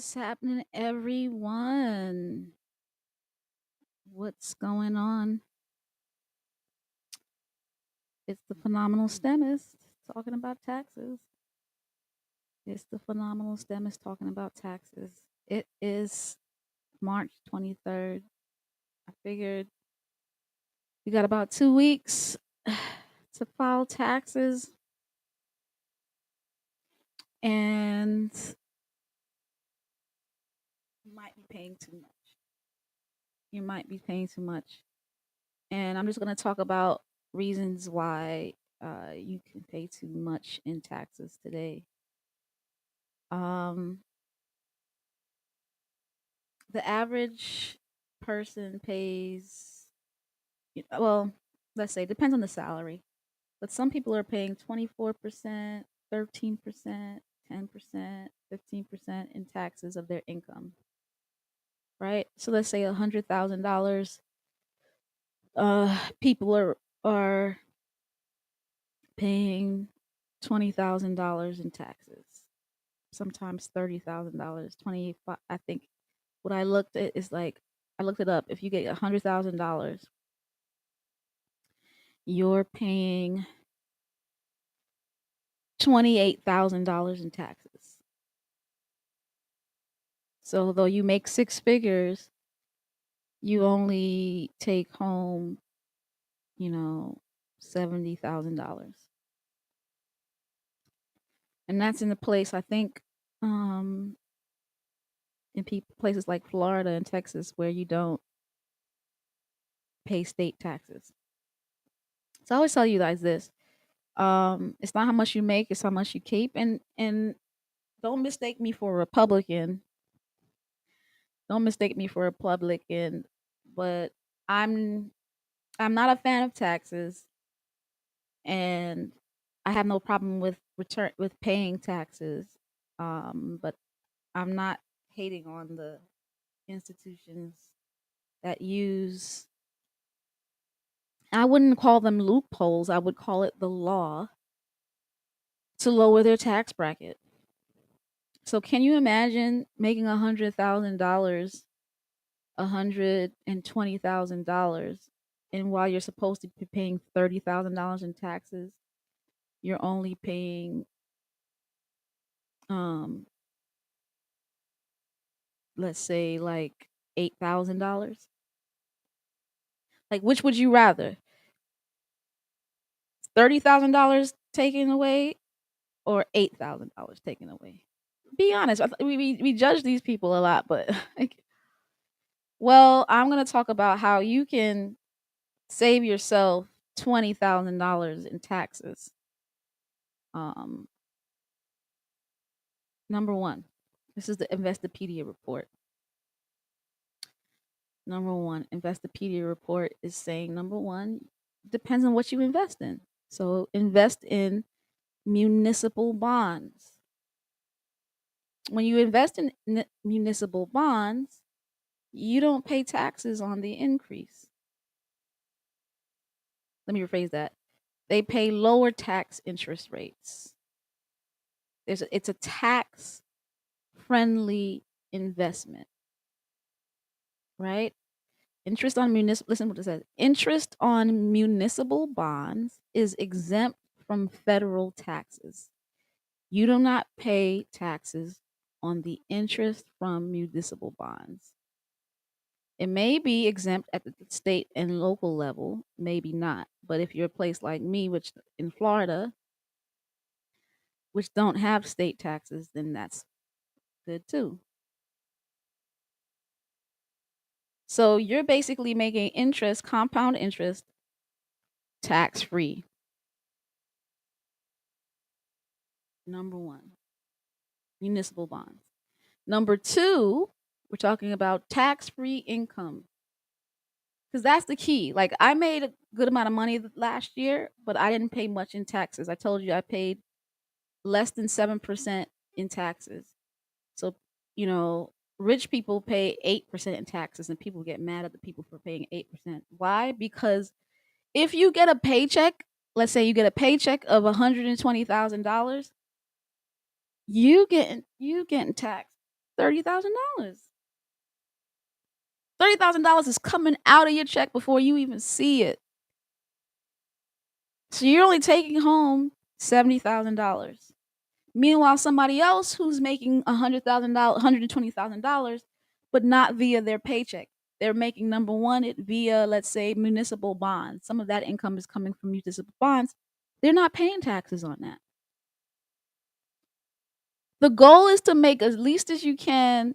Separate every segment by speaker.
Speaker 1: What's happening, everyone? What's going on? It's the phenomenal STEMist talking about taxes. It's the phenomenal STEMist talking about taxes. It is March 23rd. I figured we got about 2 weeks to file taxes, and you might be paying too much. You might be paying too much. And I'm just going to talk about reasons why you can pay too much in taxes today. Um, the average person pays, well, let's say, depends on the salary, but some people are paying 24%, 13%, 10%, 15% in taxes of their income, right? So let's say $100,000. People are paying $20,000 in taxes, sometimes $30,000, 25. I think what I looked at is like, I looked it up. If you get $100,000, you're paying $28,000 in taxes. So though you make six figures, you only take home, $70,000. And that's in a place, I think, in places like Florida and Texas, where you don't pay state taxes. So I always tell you guys this: it's not how much you make; it's how much you keep. And don't mistake me for a Republican. Don't mistake me for a Republican, but I'm I'm not a fan of taxes, and I have no problem with paying taxes. But I'm not hating on the institutions that use. I wouldn't call them loopholes. I would call it the law to lower their tax bracket. So can you imagine making $100,000, $120,000, and while you're supposed to be paying $30,000 in taxes, you're only paying, um, let's say, like $8,000. Like, which would you rather? $30,000 taken away or $8,000 taken away? Be honest. We judge these people a lot, but like, well, I'm gonna talk about how you can save yourself $20,000 in taxes. Um, Number one, this is the Investopedia report. Number one, Investopedia report is saying number one, depends on what you invest in. So invest in municipal bonds. When you invest in municipal bonds, you don't pay taxes on the increase. Let me rephrase that. They pay lower tax interest rates. It's a tax friendly investment, right? Interest on municipal, listen what it says. Interest on municipal bonds is exempt from federal taxes. You do not pay taxes on the interest from municipal bonds. It may be exempt at the state and local level, maybe not. But if you're a place like me, which in Florida, which don't have state taxes, then that's good too. So you're basically making interest, compound interest, tax free. Number one, municipal bonds. Number two, we're talking about tax free income. Because that's the key. Like, I made a good amount of money last year, but I didn't pay much in taxes. I told you I paid less than 7% in taxes. So, you know, rich people pay 8% in taxes, and people get mad at the people for paying 8%. Why? Because if you get a paycheck, let's say you get a paycheck of $120,000, you getting taxed $30,000. $30,000 is coming out of your check before you even see it. So you're only taking home $70,000. Meanwhile, somebody else who's making $100,000, $120,000, but not via their paycheck. They're making number one it via, let's say, municipal bonds. Some of that income is coming from municipal bonds. They're not paying taxes on that. The goal is to make as least as you can.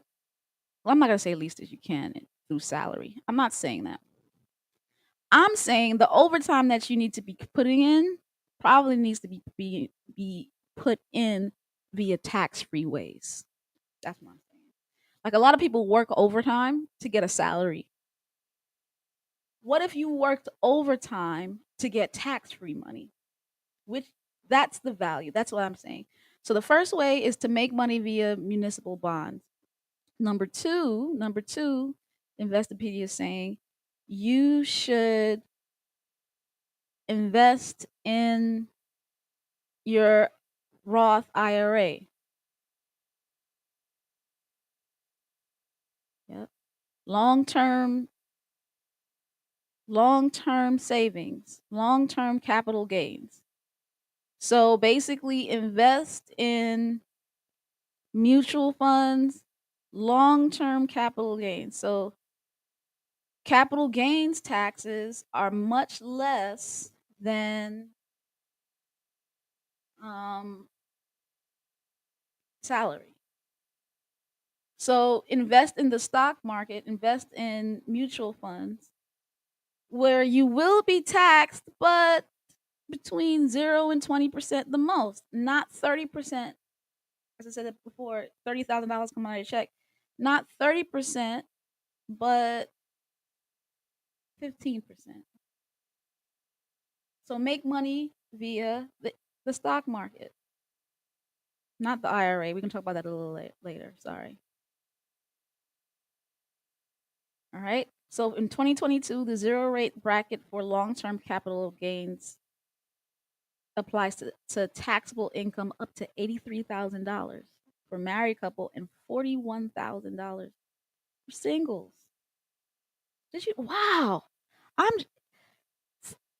Speaker 1: Well, I'm not gonna say least as you can through salary. I'm not saying that. I'm saying the overtime that you need to be putting in probably needs to be put in via tax-free ways. That's what I'm saying. Like a lot of people work overtime to get a salary. What if you worked overtime to get tax-free money? Which that's the value. That's what I'm saying. So the first way is to make money via municipal bonds. Number two, Investopedia is saying you should invest in your Roth IRA. Yep. Long-term long-term savings, long-term capital gains. So basically invest in mutual funds, long-term capital gains. So capital gains taxes are much less than salary. So invest in the stock market, invest in mutual funds where you will be taxed, but between 0 and 20% the most, not 30%. As I said it before, $30,000 come out of your check, not 30%, but 15%. So make money via the stock market, not the IRA. We can talk about that a little later. Sorry. All right. So in 2022, the zero rate bracket for long term capital gains applies to taxable income up to $83,000 for married couple and $41,000 for singles. Did you? Wow. I'm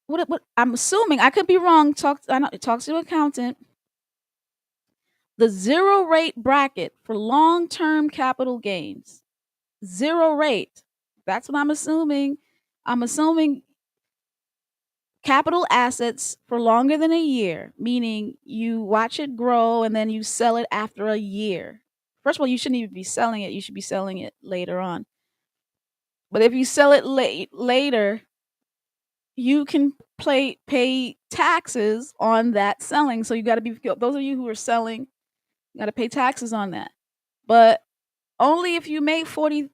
Speaker 1: what I'm assuming. I could be wrong. I know, talk to an accountant. The zero rate bracket for long term capital gains. Zero rate. That's what I'm assuming. I'm assuming capital assets for longer than a year, meaning you watch it grow and then you sell it after a year. First of all, you shouldn't even be selling it. You should be selling it later on. But if you sell it later, you can pay taxes on that selling. So you got to be those of you who are selling, you got to pay taxes on that. But only if you make $41,000,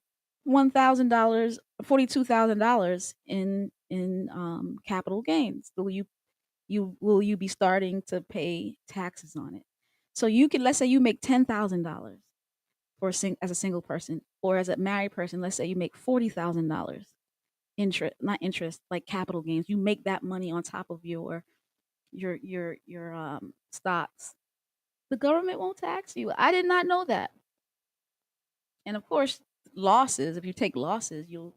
Speaker 1: $42,000 in capital gains will you be starting to pay taxes on it. So you can, let's say you make $10,000 as a single person, or as a married person, let's say you make $40,000 interest, not interest, like capital gains. You make that money on top of your stocks. The government won't tax you. I did not know that. And of course, losses. If you take losses, they'll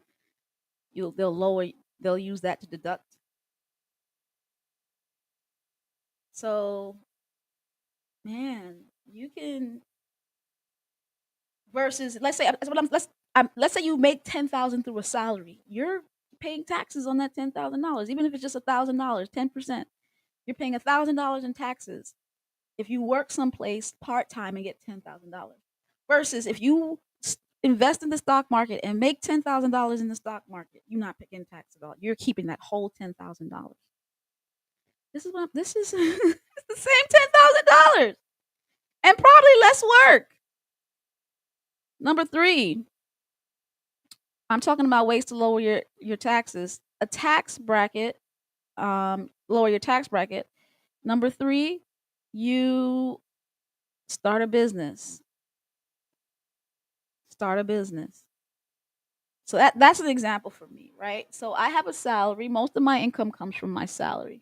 Speaker 1: lower. They'll use that to deduct. So, man, you can versus let's say that's what I'm let's say you make 10,000 through a salary. You're paying taxes on that $10,000, even if it's just $1,000, 10%. You're paying $1,000 in taxes if you work someplace part time and get $10,000. Versus if you invest in the stock market and make $10,000 in the stock market, you're not paying tax at all. You're keeping that whole $10,000. This is it's the same $10,000 and probably less work. Number three, I'm talking about ways to lower your taxes. A tax bracket, lower your tax bracket. Number three, you start a business. Start a business. So that's an example for me, right? So I have a salary. Most of my income comes from my salary.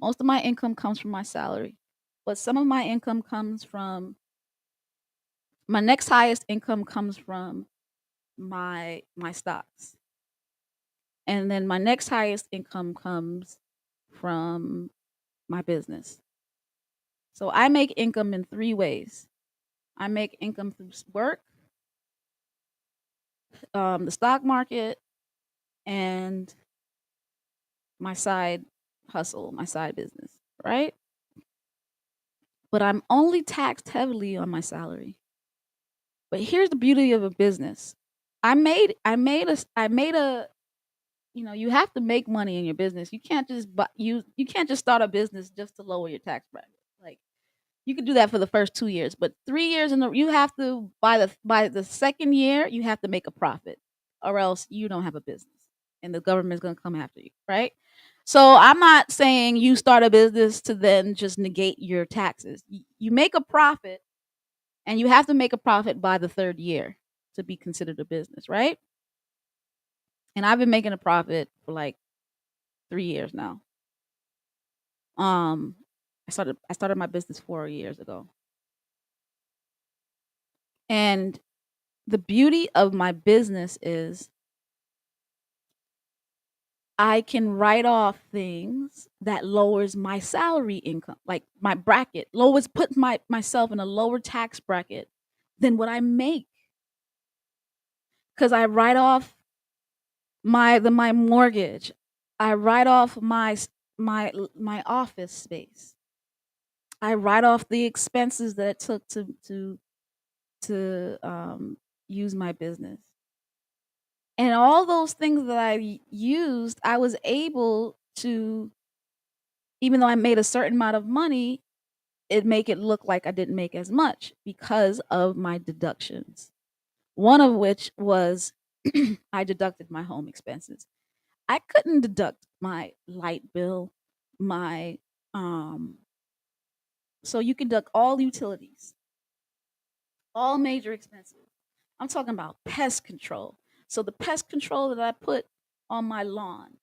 Speaker 1: Most of my income comes from my salary. But some of my income comes from My next highest income comes from my stocks. And then my next highest income comes from my business. So I make income in three ways. I make income through work, the stock market, and my side hustle, my side business, right? But I'm only taxed heavily on my salary. But here's the beauty of a business. I made a you have to make money in your business. You can't just you can't just start a business just to lower your tax bracket. Like you could do that for the first 2 years, but 3 years in the you have to by the second year, you have to make a profit or else you don't have a business and the government's going to come after you, right? So I'm not saying you start a business to then just negate your taxes. You make a profit and you have to make a profit by the 3rd year to be considered a business, right? And I've been making a profit for like 3 years now. Um I started my business 4 years ago. And the beauty of my business is I can write off things that lowers my salary income, like my bracket, lowers put myself in a lower tax bracket than what I make cuz I write off my mortgage. I write off my office space. I write off the expenses that it took to use my business. And all those things that I used, I was able to, even though I made a certain amount of money, it make it look like I didn't make as much because of my deductions. One of which was I deducted my home expenses. I couldn't deduct my light bill, my so you can deduct all utilities, all major expenses. I'm talking about pest control. So the pest control that I put on my lawn,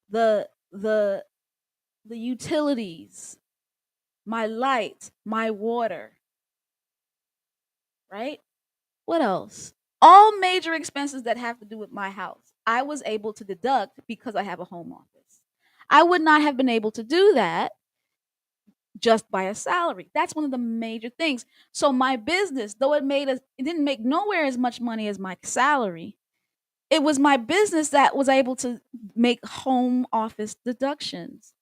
Speaker 1: the the the utilities, my light, my water, right? What else? All major expenses that have to do with my house, I was able to deduct because I have a home office. I would not have been able to do that just by a salary. That's one of the major things. So my business, though it didn't make nowhere as much money as my salary. It was my business that was able to make home office deductions.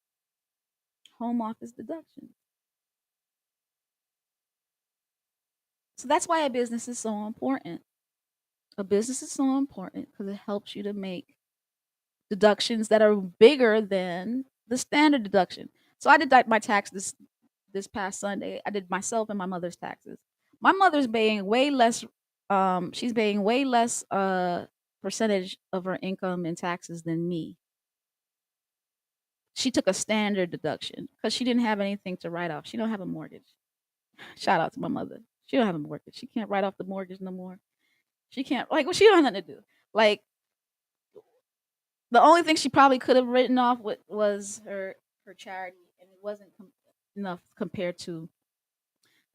Speaker 1: Home office deductions. So that's why a business is so important. A business is so important because it helps you to make deductions that are bigger than the standard deduction. So I deduct my tax this past Sunday. I did myself and my mother's taxes. My mother's paying way less. She's paying way less percentage of her income in taxes than me. She took a standard deduction because she didn't have anything to write off. She don't have a mortgage. Shout out to my mother. She don't have a mortgage. She can't write off the mortgage no more. She can't like well, she don't have nothing to do. Like the only thing she probably could have written off was her charity, and it wasn't enough compared to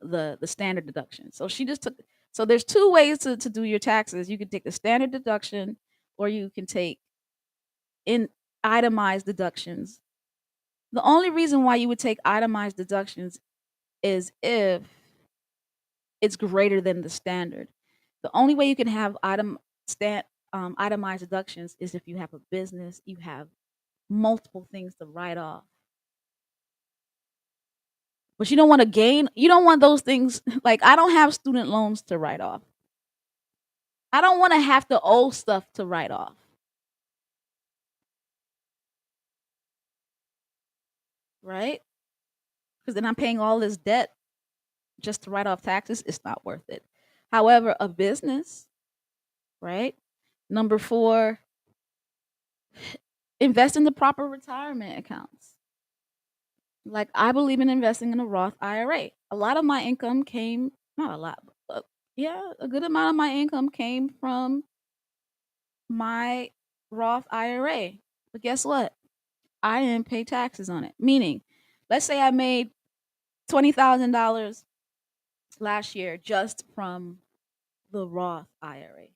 Speaker 1: the standard deduction. So she just took. So there's two ways to do your taxes. You can take the standard deduction, or you can take in itemized deductions. The only reason why you would take itemized deductions is if it's greater than the standard. The only way you can have itemized deductions is if you have a business, you have multiple things to write off. But you don't want to gain, you don't want those things. Like, I don't have student loans to write off. I don't want to have to owe stuff to write off, right? Because then I'm paying all this debt just to write off taxes. It's not worth it. However, a business, right? Number four, invest in the proper retirement accounts. Like, I believe in investing in a Roth IRA. A lot of my income came, not a lot, but yeah, a good amount of my income came from my Roth IRA. But guess what? I didn't pay taxes on it. Meaning, let's say I made $20,000 last year just from the Roth IRA.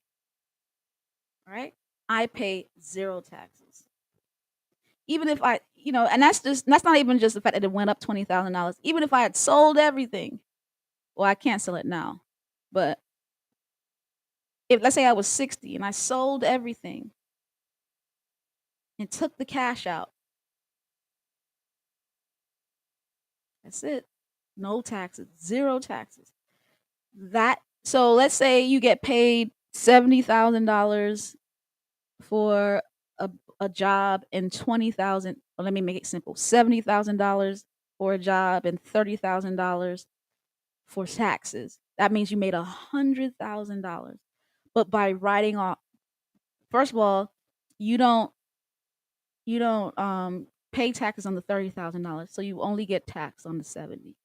Speaker 1: Right? I pay zero taxes. Even if I, and that's not even just the fact that it went up $20,000. Even if I had sold everything, well, I can't sell it now. But if let's say I was 60 and I sold everything and took the cash out, that's it. No taxes, zero taxes. So let's say you get paid $70,000 for a, a job and 20,000, well, let me make it simple. $70,000 for a job and $30,000 for taxes. That means you made $100,000. But by writing off, first of all, you don't pay taxes on the $30,000, so you only get taxed on the 70.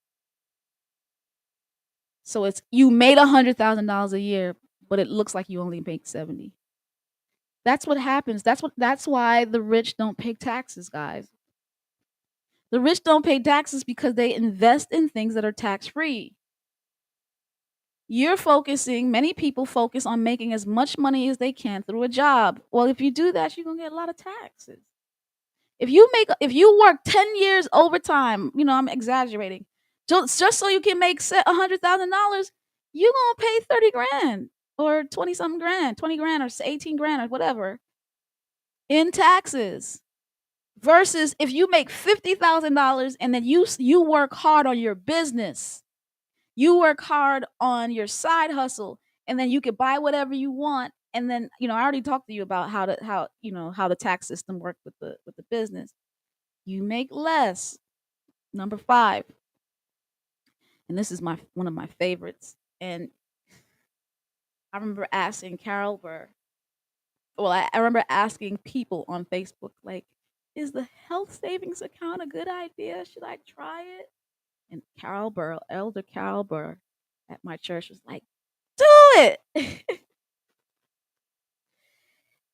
Speaker 1: So it's you made $100,000 a year, but it looks like you only make 70. That's what happens. That's why the rich don't pay taxes, guys. The rich don't pay taxes because they invest in things that are tax free. Many people focus on making as much money as they can through a job. Well, if you do that, you're going to get a lot of taxes. If you work 10 years overtime, I'm exaggerating, just so you can make $100,000, you're going to pay 30 grand or 20 something grand, 20 grand or 18 grand or whatever in taxes. Versus if you make $50,000 and then you work hard on your business, you work hard on your side hustle, and then you could buy whatever you want. And then I already talked to you about how the tax system worked with the business. You make less. Number 5, and this is one of my favorites. And I remember asking Carol Burr. Well, I remember asking people on Facebook, like, is the health savings account a good idea? Should I try it? And Elder Carol Burr at my church was like, do it.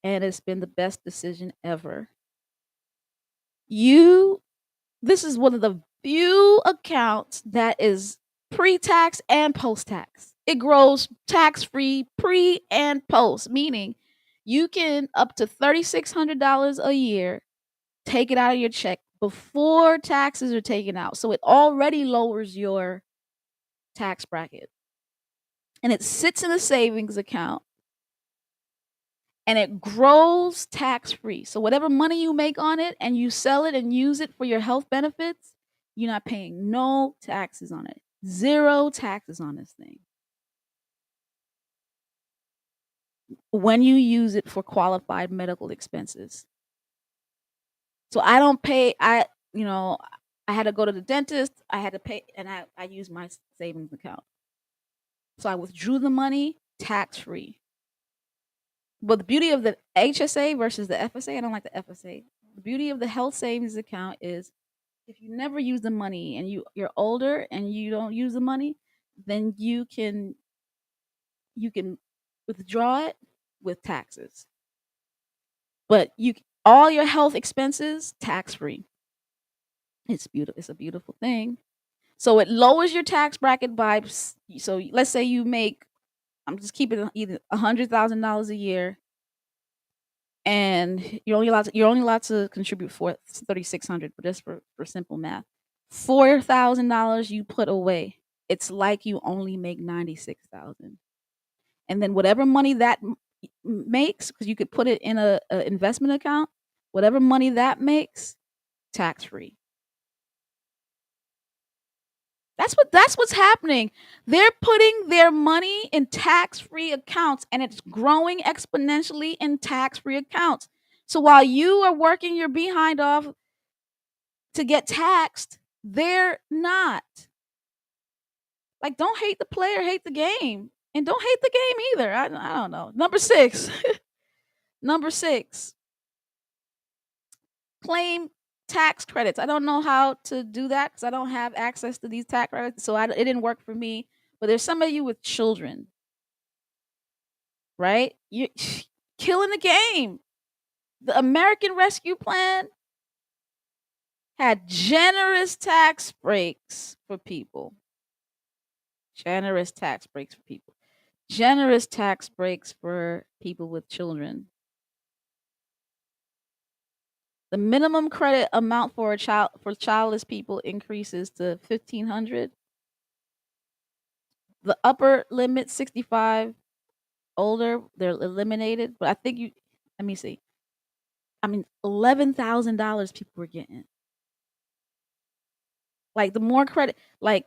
Speaker 1: And it's been the best decision ever. This is one of the few accounts that is pre-tax and post-tax. It grows tax-free pre and post, meaning you can up to $3,600 a year take it out of your check before taxes are taken out. So it already lowers your tax bracket. And it sits in a savings account and it grows tax free. So whatever money you make on it and you sell it and use it for your health benefits, you're not paying no taxes on it. Zero taxes on this thing. When you use it for qualified medical expenses. So I don't pay I had to go to the dentist, I had to pay, and I use my savings account. So I withdrew the money tax free. But the beauty of the HSA versus the FSA, I don't like the FSA. The beauty of the health savings account is if you never use the money and you're older and you don't use the money, then you can withdraw it with taxes. But all your health expenses tax free. It's beautiful. It's a beautiful thing. So it lowers your tax bracket by, so let's say you make, I'm just keeping it either $100,000 a year, and you're only allowed to contribute for 3,600, but just for simple math. $4,000 you put away. It's like you only make 96,000, and then whatever money that makes, because you could put it in a investment account, whatever money that makes, tax free. That's what's happening. They're putting their money in tax-free accounts and it's growing exponentially in tax-free accounts. So while you are working your behind off to get taxed, they're not. Like, don't hate the player, hate the game. And don't hate the game either. I don't know. Number 6. Number 6. Claim tax credits. I don't know how to do that because I don't have access to these tax credits, so it didn't work for me. But there's some of you with children, right? You're killing the game. The American Rescue Plan had generous tax breaks for people. Generous tax breaks for people. Generous tax breaks for people with children. The minimum credit amount for a child for childless people increases to 1,500. The upper limit 65 older, they're eliminated. But I think you let me see. I mean, $11,000 people were getting. Like the more credit, like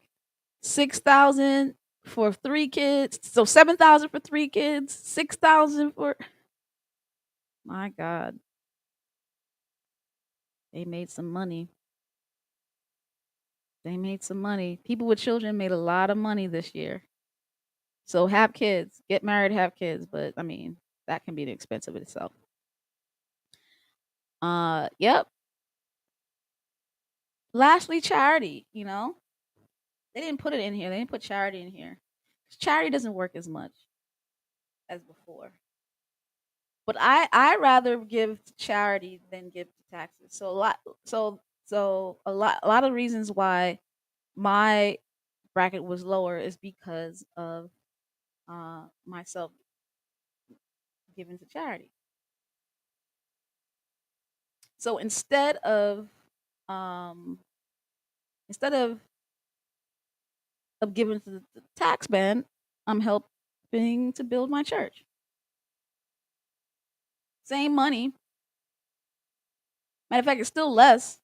Speaker 1: 6,000 for 3 kids, so 7,000 for 3 kids, 6,000 for. My God, they made some money. They made some money. People with children made a lot of money this year. So have kids, get married, have kids. But I mean, that can be expensive in itself. Yep. Lastly, charity. They didn't put it in here. They didn't put charity in here. Charity doesn't work as much as before. But I rather give to charity than give to taxes. So a lot of reasons why my bracket was lower is because of myself giving to charity. So um instead of giving to the tax man, I'm helping to build my church. Same money. Matter of fact, it's still less.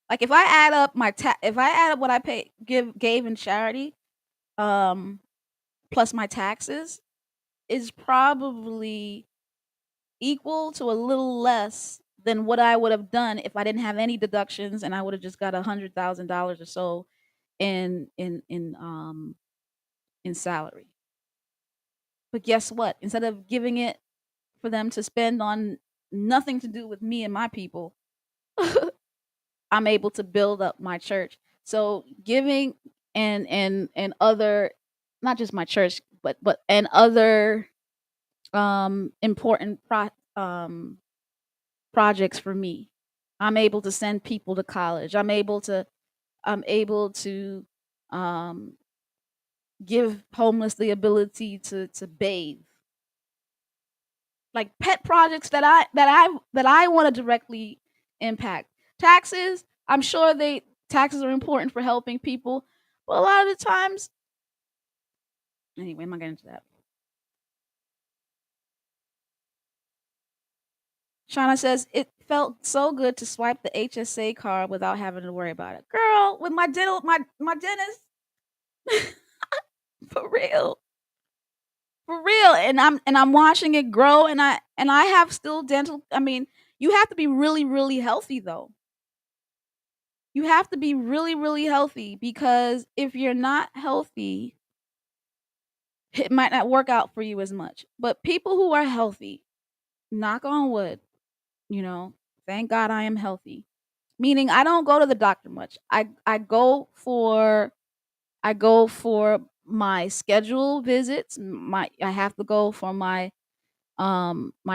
Speaker 1: Like if I add up what I gave in charity, um, plus my taxes, is probably equal to a little less than what I would have done if I didn't have any deductions and I would have just got $100,000 or so in in in um in salary. But guess what? Instead of giving it for them to spend on nothing to do with me and my people, I'm able to build up my church. So giving and other, not just my church, but and other important projects for me. I'm able to send people to college. I'm able to um give homeless the ability to bathe. Like pet projects that I want to directly impact. Taxes, I'm sure they taxes are important for helping people, but a lot of the times, anyway, I'm not getting into that. Shauna says it felt so good to swipe the HSA card without having to worry about it. Girl, with my dentist, for real. For real. And I'm watching it grow, and I have still dental. I mean, you have to be really, really healthy though. You have to be really, really healthy, because if you're not healthy, it might not work out for you as much. But people who are healthy, knock on wood, you know, thank God I am healthy. Meaning I don't go to the doctor much. I go for my scheduled visits. I have to go for my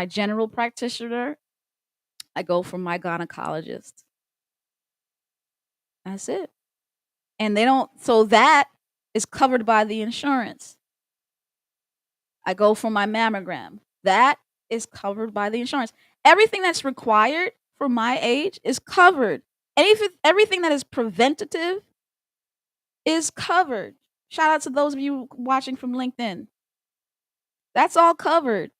Speaker 1: general practitioner. I go for my gynecologist. That's it. And they don't, so that is covered by the insurance. I go for my mammogram. That is covered by the insurance. Everything that's required for my age is covered. Everything that is preventative is covered. Shout out to those of you watching from LinkedIn. That's all covered.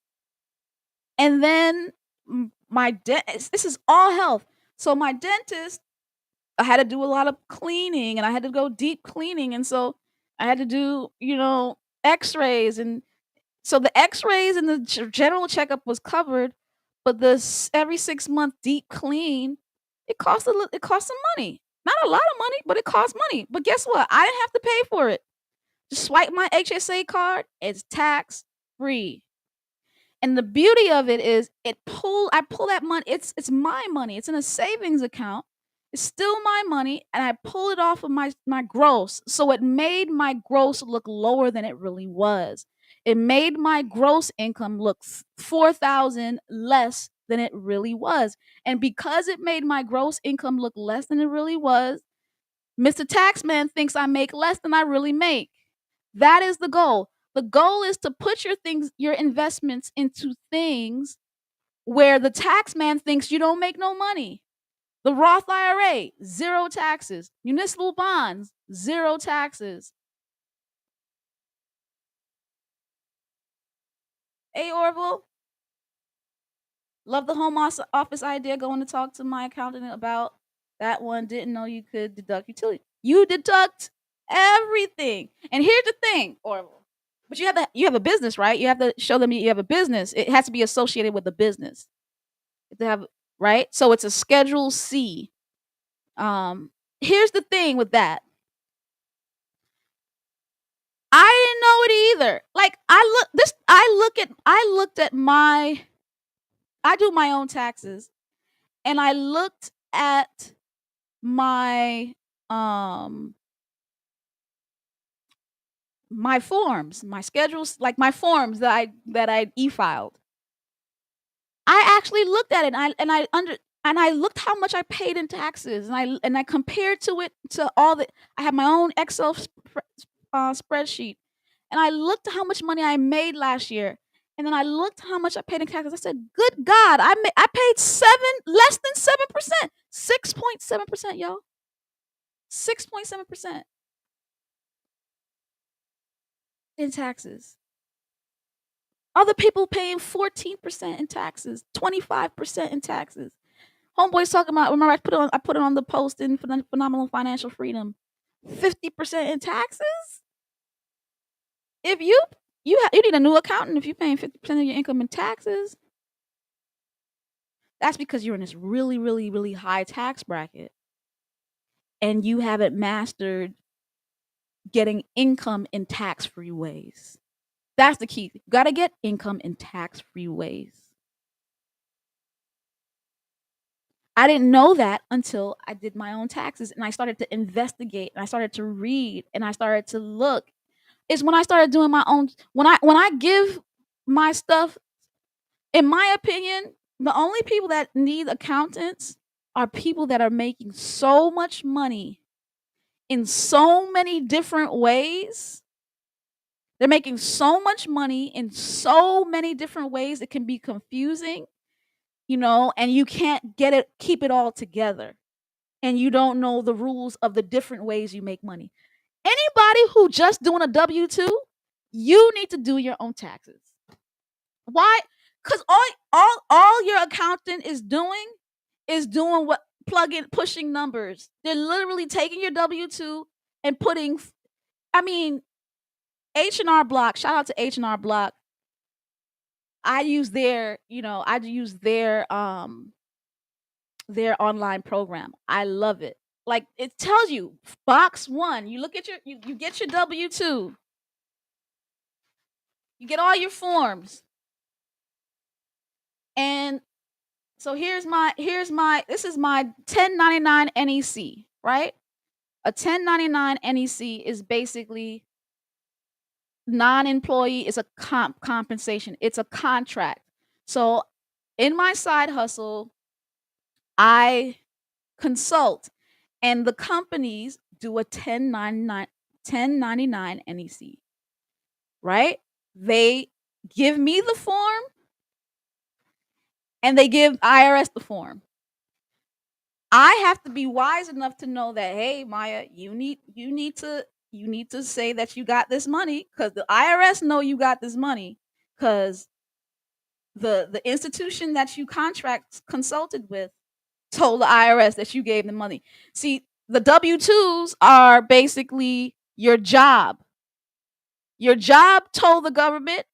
Speaker 1: And then my dentist, this is all health. So my dentist, I had to do a lot of cleaning, and I had to go deep cleaning. And so I had to do, x-rays. And so the x-rays and the general checkup was covered, but every 6 month deep clean, it cost some money. Not a lot of money, but it costs money. But guess what? I didn't have to pay for it. Just swipe my HSA card. It's tax free. And the beauty of it is I pull that money. It's my money. It's in a savings account. It's still my money, and I pull it off of my gross. So it made my gross look lower than it really was. It made my gross income look 4,000 less than it really was. And because it made my gross income look less than it really was, Mr. Taxman thinks I make less than I really make. That is the goal. The goal is to put your investments into things where the tax man thinks you don't make no money. The Roth IRA, zero taxes. Municipal bonds, zero taxes. Hey, Orville, love the home office idea. Going to talk to my accountant about that one. Didn't know you could deduct utility. You deduct everything. And here's the thing, Orville. But you have a business, right? You have to show them you have a business. It has to be associated with the business. To have right. So it's a Schedule C. Here's the thing with that. I didn't know it either. Like I looked at my I do my own taxes, and I looked at my um my forms, my schedules, like my forms that I e-filed. I actually looked at it, and I looked how much I paid in taxes, and I compared to it to all the I have my own Excel spreadsheet, and I looked how much money I made last year, and then I looked how much I paid in taxes. I said, "Good God, I paid less than 7%, 6.7%, y'all, 6.7% in taxes." Other people paying 14% in taxes, 25% in taxes. Homeboy's talking about. Remember, I put it on the post in Phenomenal Financial Freedom. 50% in taxes. If you need a new accountant if you're paying 50% of your income in taxes. That's because you're in this really, really, really high tax bracket, and you haven't mastered getting income in tax-free ways. That's the key. You got to get income in tax-free ways. I didn't know that until I did my own taxes, and I started to investigate, and I started to read, and I started to look. It's when I started doing my own when I give my stuff, in my opinion, the only people that need accountants are people that are making so much money in so many different ways. They're making so much money in so many different ways it can be confusing, and you can't keep it all together. And you don't know the rules of the different ways you make money. Anybody who just doing a W-2, you need to do your own taxes. Why? Because all your accountant is doing what pushing numbers. They're literally taking your W-2 and putting. I mean, H&R Block. Shout out to H&R Block. I use their online program. I love it. Like it tells you box 1. You look at you get your W-2. You get all your forms. And so this is my 1099 NEC, right? A 1099 NEC is basically non-employee, is a compensation. It's a contract. So in my side hustle, I consult, and the companies do a 1099 NEC, right? They give me the form, and they give IRS the form. I have to be wise enough to know that, hey, Maya, you need to say that you got this money, because the IRS know you got this money, because the institution that you consulted with told the IRS that you gave them money. See, the W-2s are basically your job. Your job told the government,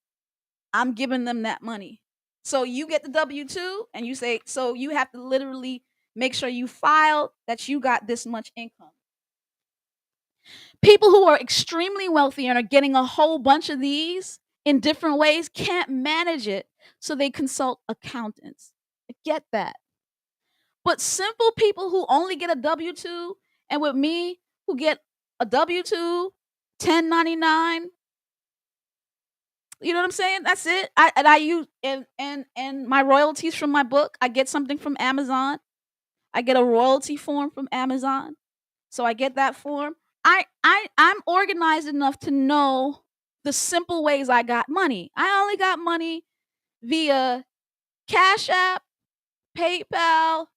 Speaker 1: I'm giving them that money. So you get the W-2 and you say, so you have to literally make sure you file that you got this much income. People who are extremely wealthy and are getting a whole bunch of these in different ways can't manage it, so they consult accountants. I get that. But simple people who only get a W-2, and with me, who get a W-2, 1099, you know what I'm saying? That's it. I use and my royalties from my book. I get something from Amazon. I get a royalty form from Amazon. So I get that form. I'm organized enough to know the simple ways I got money. I only got money via Cash App, PayPal,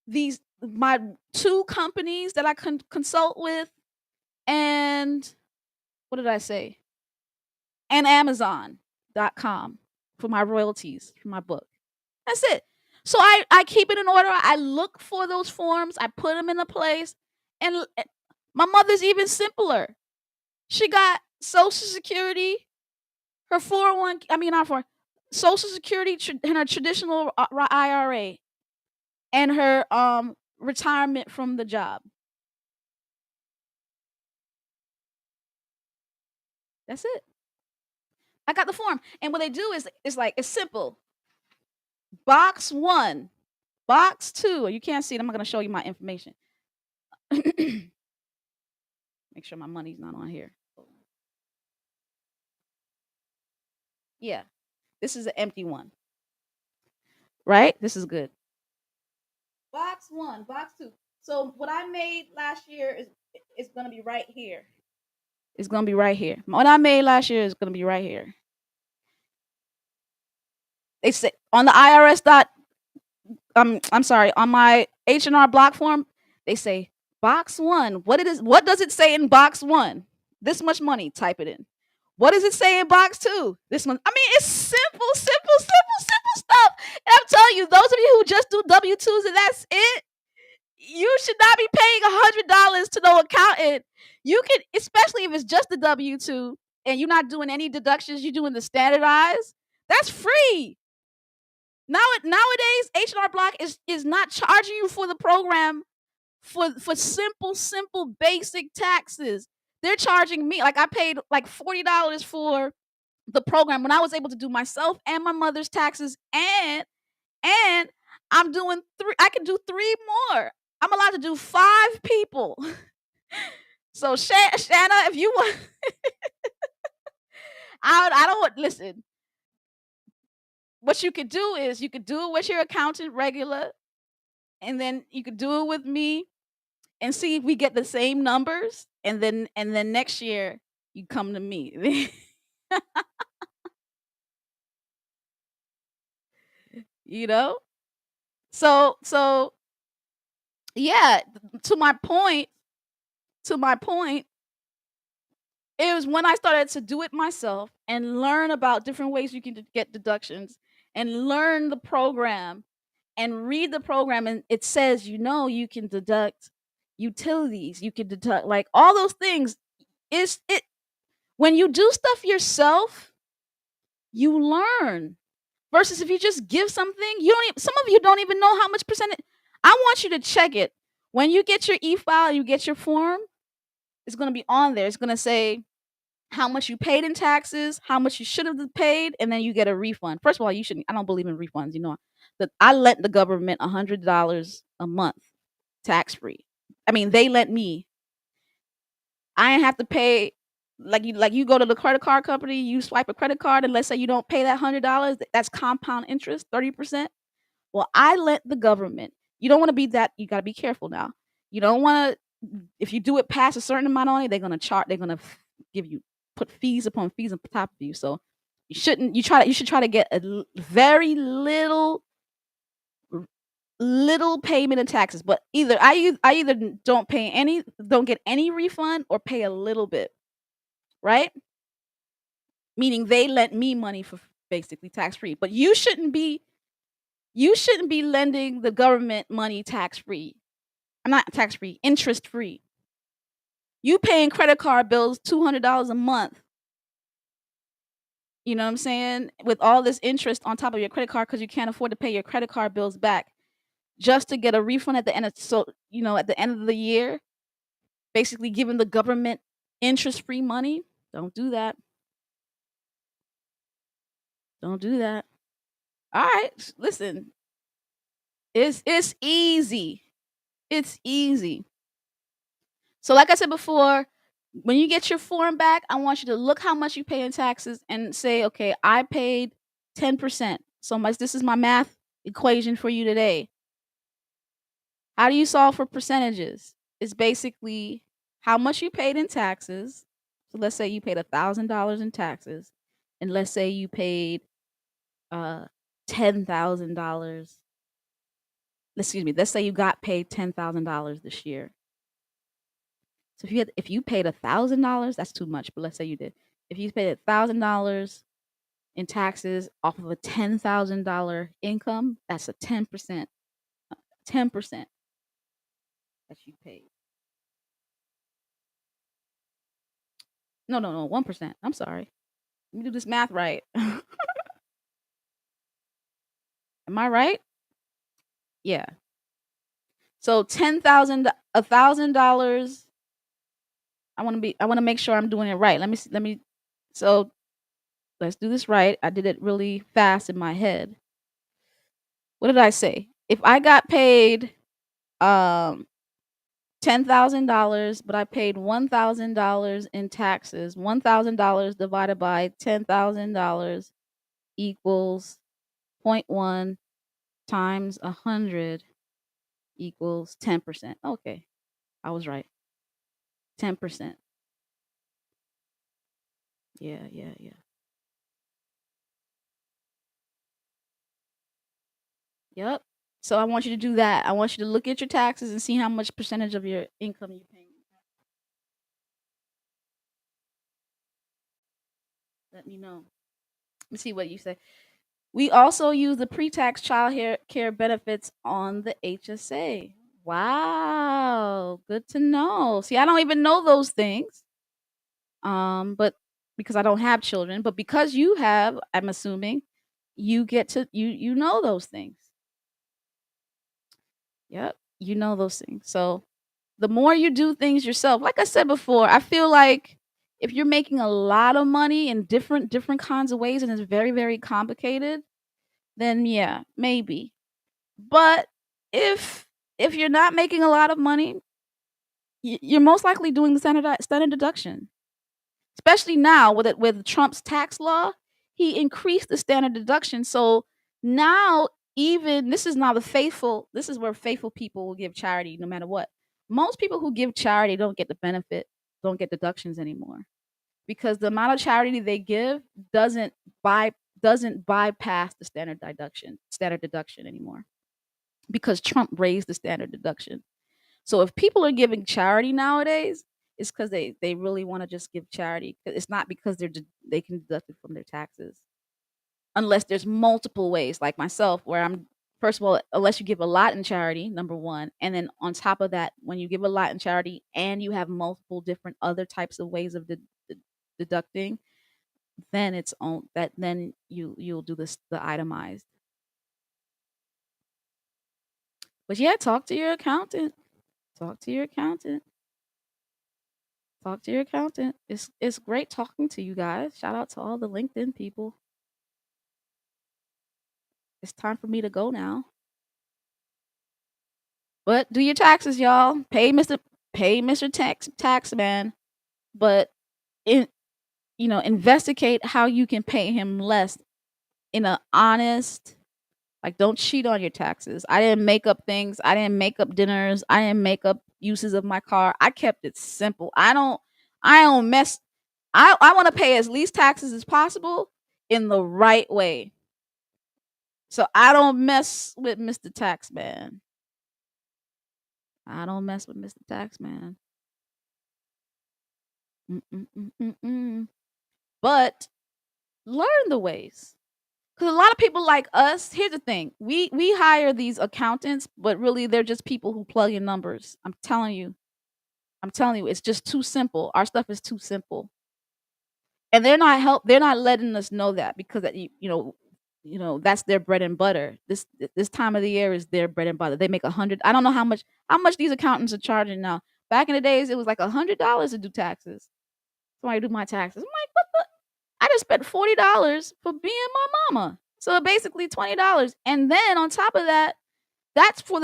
Speaker 1: these my 2 companies that I consult with, and what did I say? And Amazon.com for my royalties for my book. That's it. So I keep it in order. I look for those forms. I put them in a place. And my mother's even simpler. She got Social Security, her 401, I mean not for Social Security and her traditional IRA, and her retirement from the job. That's it. I got the form. And what they do is it's simple. Box 1, box 2. You can't see it. I'm not going to show you my information. Make sure my money's not on here. Yeah. This is an empty one. Right? This is good. Box 1, box 2. So what I made last year is going to be right here. It's going to be right here. What I made last year is going to be right here. They say on the IRS I'm sorry, on my H&R block form, they say box 1. What does it say in box 1? This much money, type it in. What does it say in box 2? This one. I mean, it's simple stuff. And I'm telling you, those of you who just do W-2s and that's it, you should not be paying $100 to no accountant. You can, especially if it's just the W-2 and you're not doing any deductions, you're doing the standardized. That's free. Nowadays, H&R Block is not charging you for the program for simple basic taxes. They're charging me, like I paid like $40 for the program when I was able to do myself and my mother's taxes, and I'm doing 3. I can do 3 more. I'm allowed to do 5 people. So Shanna, if you want, I don't want. Listen, what you could do is you could do it with your accountant regular, and then you could do it with me and see if we get the same numbers, and then next year you come to me. You know? So yeah, to my point, it was when I started to do it myself and learn about different ways you can get deductions and learn the program and read the program, and it says, you can deduct utilities, you can deduct like all those things. Is it when you do stuff yourself, you learn. Versus if you just give something, you don't even, some of you don't even know how much percentage. I want you to check it. When you get your e-file, you get your form, it's going to be on there. It's going to say how much you paid in taxes, how much you should have paid, and then you get a refund. First of all, you shouldn't. I don't believe in refunds. That I lent the government $100 a month tax free. I mean, they lent me. I ain't have to pay. Like you go to the credit card company, you swipe a credit card, and let's say you don't pay that $100. That's compound interest, 30%. Well, I lent the government. You don't want to be that. You got to be careful now. You don't want to. If you do it past a certain amount of money, they're gonna chart. They're gonna give you put fees upon fees on top of you. So you shouldn't. You should try to get a very little payment in taxes. But I either don't get any refund, or pay a little bit. Right? Meaning they lent me money for basically tax free. But you shouldn't be lending the government money tax free. I'm not tax free, interest free. You paying credit card bills $200 a month. You know what I'm saying? With all this interest on top of your credit card because you can't afford to pay your credit card bills back, just to get a refund at the end at the end of the year, basically giving the government interest free money. Don't do that. Don't do that. All right, listen. It's easy. It's easy. So like I said before, when you get your form back, I want you to look how much you pay in taxes and say, okay, I paid 10%. So this is my math equation for you today. How do you solve for percentages? It's basically how much you paid in taxes. So let's say you paid $1,000 in taxes, and let's say you paid uh $10,000. Excuse me. Let's say you got paid $10,000 this year. So if you paid $1,000, that's too much. But let's say you did. If you paid $1,000 in taxes off of a $10,000 income, that's a 10%. 10% that you paid. No, no, no, 1%. I'm sorry. Let me do this math right. Am I right? Yeah. So $1,000. I want to make sure I'm doing it right. So let's do this right. I did it really fast in my head. What did I say? If I got paid um $10,000, but I paid $1,000 in taxes, $1,000 divided by $10,000 equals point 0.1 times 100 equals 10%. Okay, I was right. 10%. Yeah, yeah, yeah. Yep. So I want you to do that. I want you to look at your taxes and see how much percentage of your income you're paying. Let me know. Let me see what you say. We also use the pre-tax care benefits on the HSA. Wow, good to know. See, I don't even know those things. But because I don't have children, but because you have, I'm assuming you get to you know those things. Yep, you know those things. So the more you do things yourself, like I said before, I feel like if you're making a lot of money in different kinds of ways and it's very complicated, then yeah, maybe. But if if you're not making a lot of money, you're most likely doing the standard deduction. Especially now with Trump's tax law, he increased the standard deduction. So now even this is now the faithful. This is where faithful people will give charity no matter what. Most people who give charity don't get the benefit, don't get deductions anymore because the amount of charity they give doesn't by doesn't bypass the standard deduction anymore because Trump raised the standard deduction. So if people are giving charity nowadays, it's because they really want to just give charity. It's not because they can deduct it from their taxes, unless there's multiple ways, like myself, where I'm first of all, unless you give a lot in charity, number one, and then on top of that, when you give a lot in charity and you have multiple different other types of ways of deducting, then it's on that. Then you'll do this the itemized. But yeah, talk to your accountant. Talk to your accountant. Talk to your accountant. It's great talking to you guys. Shout out to all the LinkedIn people. It's time for me to go now. But do your taxes, y'all. Pay Mr. Taxman. But in investigate how you can pay him less in a honest, like don't cheat on your taxes. I didn't make up things. I didn't make up dinners. I didn't make up uses of my car. I kept it simple. I don't mess I want to pay as least taxes as possible in the right way. So I don't mess with Mr. Taxman. I don't mess with Mr. Taxman. Mm-mm-mm-mm-mm. But learn the ways. Because a lot of people like us, here's the thing. We hire these accountants, but really they're just people who plug in numbers. I'm telling you. It's just too simple. Our stuff is too simple. And they're not letting us know that because that that's their bread and butter. This time of the year is their bread and butter. They make 100. I don't know how much these accountants are charging now. Back in the days, it was like $100 to do taxes. Somebody do my taxes. I'm like, what the? I just spent $40 for being my mama. So basically $20. And then on top of that, that's for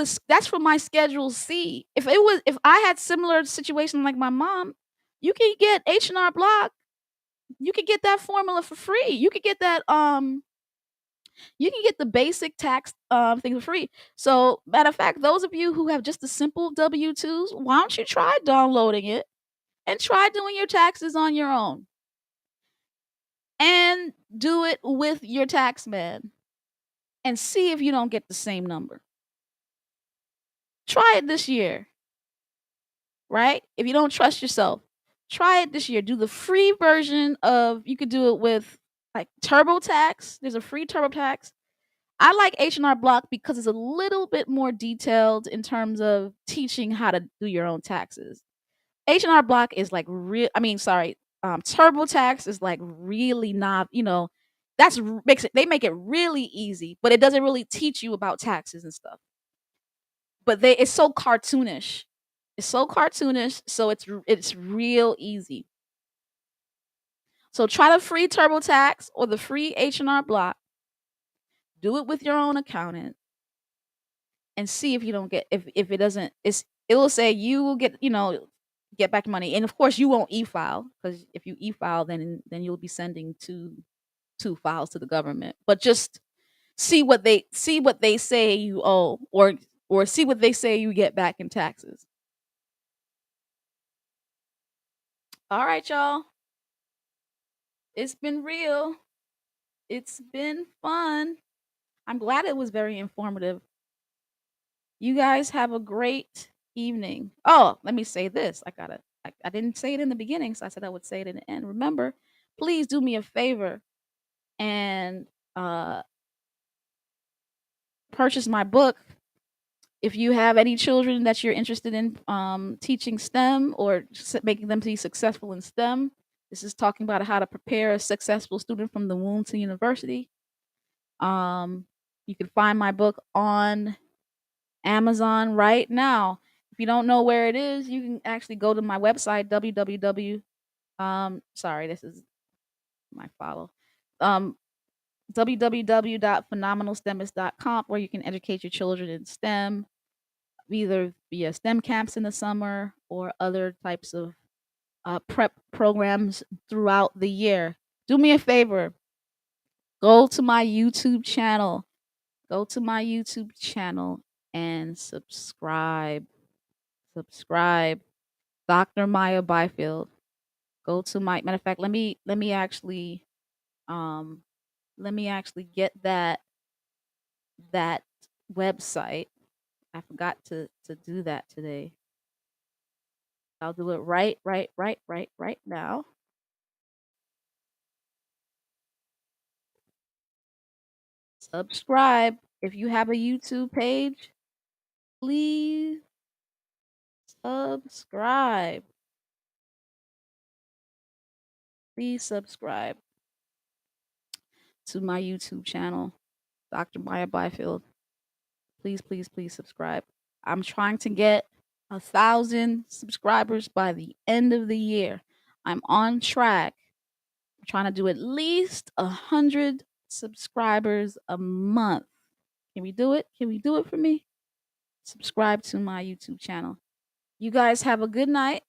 Speaker 1: my Schedule C. If I had similar situation like my mom, you can get H&R Block. You could get that formula for free. You can get the basic tax thing for free. So matter of fact, those of you who have just the simple W-2s, why don't you try downloading it? and try doing your taxes on your own and do it with your tax man and see if you don't get the same number. Try it this year, right? If you don't trust yourself, try it this year. Do the free version of you could do it with like TurboTax. There's a free TurboTax. I like H&R Block because it's a little bit more detailed in terms of teaching how to do your own taxes. H&R Block is like real I mean, sorry, TurboTax is like really not, makes it they make it really easy, but it doesn't really teach you about taxes and stuff. But it's so cartoonish. It's so cartoonish, so it's real easy. So try the free TurboTax or the free H&R Block. Do it with your own accountant and see if you don't get if it doesn't it will say you will get, get back money. And of course you won't e-file because if you e-file then you'll be sending two files to the government. But just see what they say you owe or see what they say you get back in taxes. All right, y'all. It's been real. It's been fun. I'm glad it was very informative. You guys have a great evening. Oh, let me say this. I didn't say it in the beginning, so I said I would say it in the end. Remember, please do me a favor and uh purchase my book. If you have any children that you're interested in teaching STEM or making them to be successful in STEM, this is talking about how to prepare a successful student from the womb to university. Um, you can find my book on Amazon right now. If you don't know where it is, you can actually go to my website www. Sorry, this is my follow. Um, www.phenomenalstemist.com, where you can educate your children in STEM, either via STEM camps in the summer or other types of prep programs throughout the year. Do me a favor, go to my YouTube channel. Go to my YouTube channel and subscribe. Subscribe. Dr. Maya Byfield. Go to my matter of fact, um let me actually get that website. I forgot to do that today. I'll do it right now. Subscribe. If you have a YouTube page, please subscribe. Please subscribe to my YouTube channel, Dr. Maya Byfield. Please, please, please subscribe. I'm trying to get 1,000 subscribers by the end of the year. I'm on track. I'm trying to do at least 100 subscribers a month. Can we do it? Can we do it for me? Subscribe to my YouTube channel. You guys have a good night.